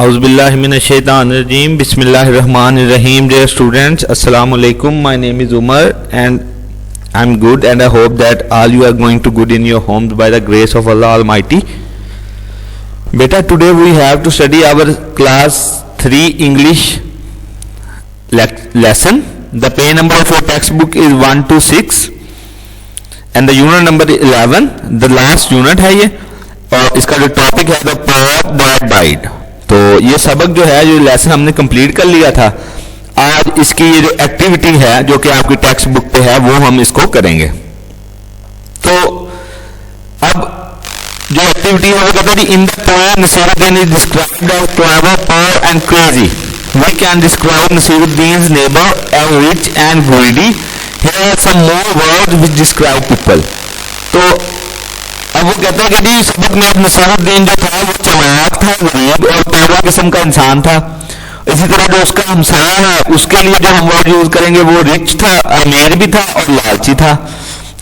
Auzubillahiminash-shaytanir-rajeem. Bismillahir-rahmanir-rahim. Dear students, Assalamu alaikum. My name is Umar and I'm good, and I hope that all you are going to good in your homes by the grace of Allah Almighty. Beta, today we have to study our class 3 English lesson. The page number of your textbook is 1 to 6 and the unit number is 11. The last unit है ये, और इसका जो topic है the poet that died. तो ये सबक जो है, जो लेसन हमने कंप्लीट कर लिया था. आज इसकी ये जो एक्टिविटी है जो कि आपकी टेक्स्ट बुक पे है, वो हम इसको करेंगे. तो अब जो एक्टिविटी है वो कहते हैं, in the poem Nasiruddin is described as clever, power and crazy. We can describe Nasiruddin's neighbor as rich and greedy. Here are some more words which describe people. तो अब वो कहता है कि जी सबक में नसीरुद्दीन जो था वो चलाक था, गरीब और पागल किस्म का इंसान था. इसी तरह जो उसका हमसाया है उसके लिए जो हम वर्ड यूज करेंगे वो रिच था, अमीर भी था और लालची था.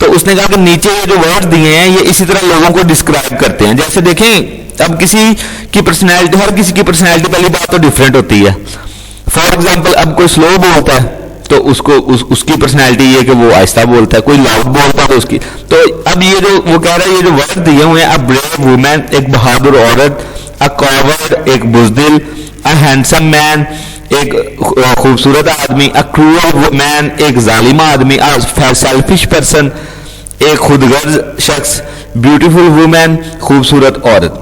तो उसने कहा कि नीचे ये जो वर्ड दिए हैं ये इसी तरह लोगों को डिस्क्राइब करते हैं. जैसे देखें, अब किसी की पर्सनैलिटी, हर किसी की पर्सनैलिटी पहली बात तो डिफरेंट होती है. फॉर एग्जाम्पल, अब कोई स्लो बोलता है तो उसको उसकी पर्सनैलिटी ये कि वो आहिस्ता बोलता है. कोई लाउड बोलता है तो उसकी. तो अब ये जो वो कह रहा है, ये जो वर्ड दिए हुए हैं, अ ब्रेव वुमेन एक बहादुर औरत, अ कॉवर्ड एक बुजदिल, अ हैंडसम मैन एक खूबसूरत आदमी, अ क्रूअल मैन एक जालिमा आदमी, अ सेल्फिश पर्सन एक खुदगर्ज शख्स, ब्यूटीफुल वुमेन खूबसूरत औरत.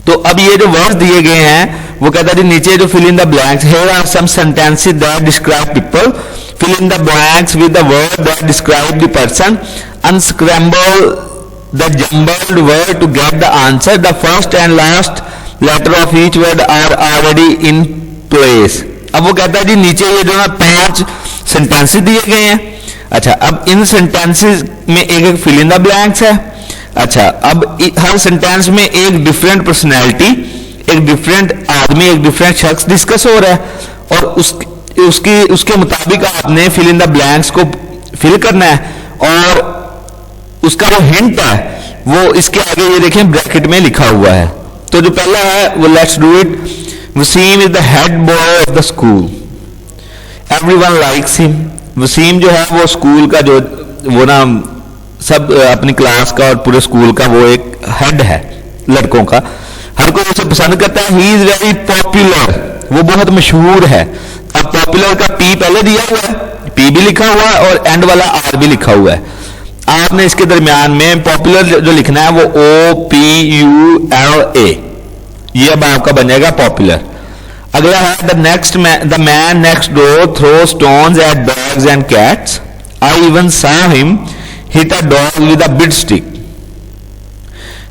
तो अब ये जो वर्ड दिए गए हैं वो कहता है नीचे जो fill in the blanks, here are some sentences that describe people. Fill in the blanks with the word that describe the person. Unscramble the jumbled word to get the answer. The first and last letter of each word are already in place. अब वो कहता है जी नीचे ये जो ना 5 sentences दिए गए हैं. अच्छा, अब इन सेंटेंसेस में एक एक फिल इन द ब्लैंक्स है. अच्छा, अब हर सेंटेंस में एक डिफरेंट पर्सनैलिटी, एक डिफरेंट आदमी, एक डिफरेंट शख्स डिस्कस हो रहा है, और उसके मुताबिक आपने फिल इन द ब्लैंक्स को फिल करना है. और उसका जो हिंट है वो इसके आगे ये देखें ब्रैकेट में लिखा हुआ है. तो जो पहला है वो let's do it. Waseem is the head boy of the school. Everyone likes him. Waseem जो है वो स्कूल का जो वो ना सब अपनी क्लास का और पूरे स्कूल का वो एक हेड है लड़कों का. हर कोई उसे पसंद करता है. ही इज वेरी पॉपुलर, वो बहुत मशहूर है. अब पॉपुलर का पी पहले दिया हुआ है, पी भी लिखा हुआ है और एंड वाला आर भी लिखा हुआ है. आपने इसके दरमियान में पॉपुलर जो लिखना है वो OPULA. ये अब आपका बन जाएगा पॉपुलर. अगला है the man next door throw stones at dogs and cats. I even saw him hit a dog with a bit stick.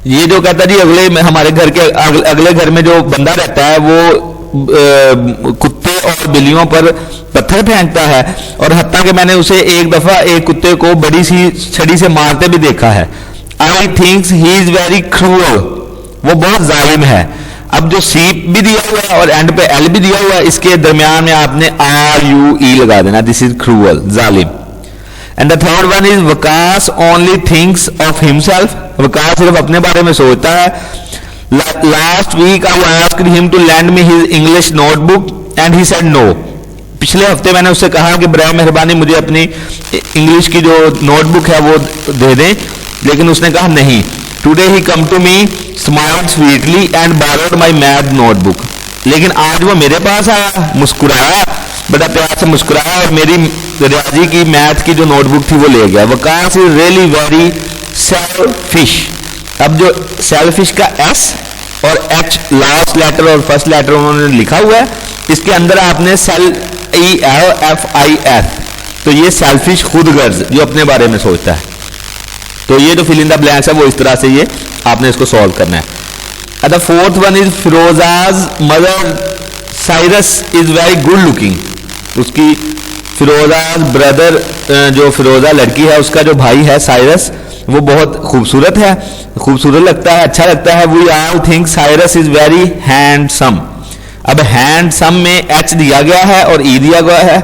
ये जो कहता है जी अगले हमारे घर के अगले घर में जो बंदा रहता है वो कुत्ते और बिल्लियों पर पत्थर फेंकता है, और हत्ता कि मैंने उसे एक दफा एक कुत्ते को बड़ी सी छड़ी से मारते भी देखा है. आई thinks he is very cruel, वो बहुत जालिम है. अब जो सी भी दिया हुआ है और एंड पे एल भी दिया हुआ है, इसके दरमियान में आपने RUE लगा देना. दिस इज क्रूअल, जालिम. And the third one is Waqas only thinks of himself. Waqas सिर्फ अपने बारे में सोचता है. Last week I asked him to lend me his English notebook and he said no. पिछले हफ्ते मैंने उससे कहा कि बराए मेहरबानी मुझे अपनी इंग्लिश की जो नोटबुक है वो दे दें, लेकिन उसने कहा नहीं. Today he come to me smiled sweetly and borrowed my math notebook. लेकिन आज वो मेरे पास आया, मुस्कुराया, बड़ा प्यार से मुस्कुराया और मेरी रियाजी की मैथ की जो नोटबुक थी वो ले गया. Waqas is really very selfish. अब जो सेल्फिश का S और H लास्ट लेटर और फर्स्ट लेटर उन्होंने लिखा हुआ है, इसके अंदर आपने SELFIS. तो ये सेल्फिश, खुदगर्ज, जो अपने बारे में सोचता है. तो ये जो फिल इन द ब्लैंक्स है वो इस तरह से ये आपने इसको सॉल्व करना है. The fourth one is Firoza's mother Cyrus is very good looking. उसकी फिरोजाज ब्रदर, जो फिरोजा लड़की है उसका जो भाई है साइरस, वो बहुत खूबसूरत है, खूबसूरत लगता है, अच्छा लगता है. We all think Cyrus is very handsome. अब हैंडसम में H दिया गया है और E दिया गया है.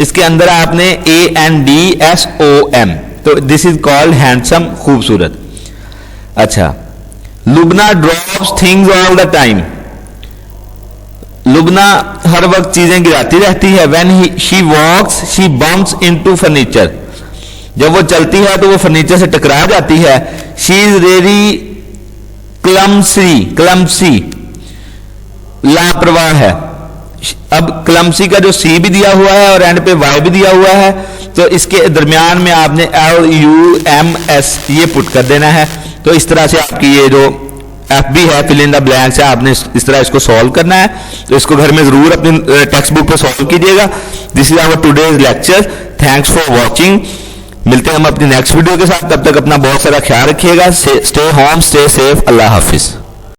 इसके अंदर आपने ANDSOM. तो दिस इज कॉल्ड हैंडसम, खूबसूरत. अच्छा, Lubna drops things all the time. Lubna हर वक्त चीजें गिराती रहती है। When she walks she bumps into furniture, जब वो चलती है तो वो फर्नीचर से टकरा जाती है। शी इज वेरी क्लम्सी, लापरवाह है। अब क्लम्सी का जो सी भी दिया हुआ है और एंड पे वाई भी दिया हुआ है, तो इसके दरमियान में आपने LUMS ये पुट कर देना है। तो इस तरह से आपकी ये जो FB है, फिल इन द ब्लैंक्स है, आपने इस तरह इसको सॉल्व करना है। तो इसको घर में जरूर अपनी टेक्स्ट बुक पर सॉल्व कीजिएगा। This is our today's lecture. Thanks for watching. मिलते हैं हम अपनी नेक्स्ट वीडियो के साथ। तब तक अपना बहुत सारा ख्याल रखिएगा। Stay home, stay safe. अल्लाह हाफिज।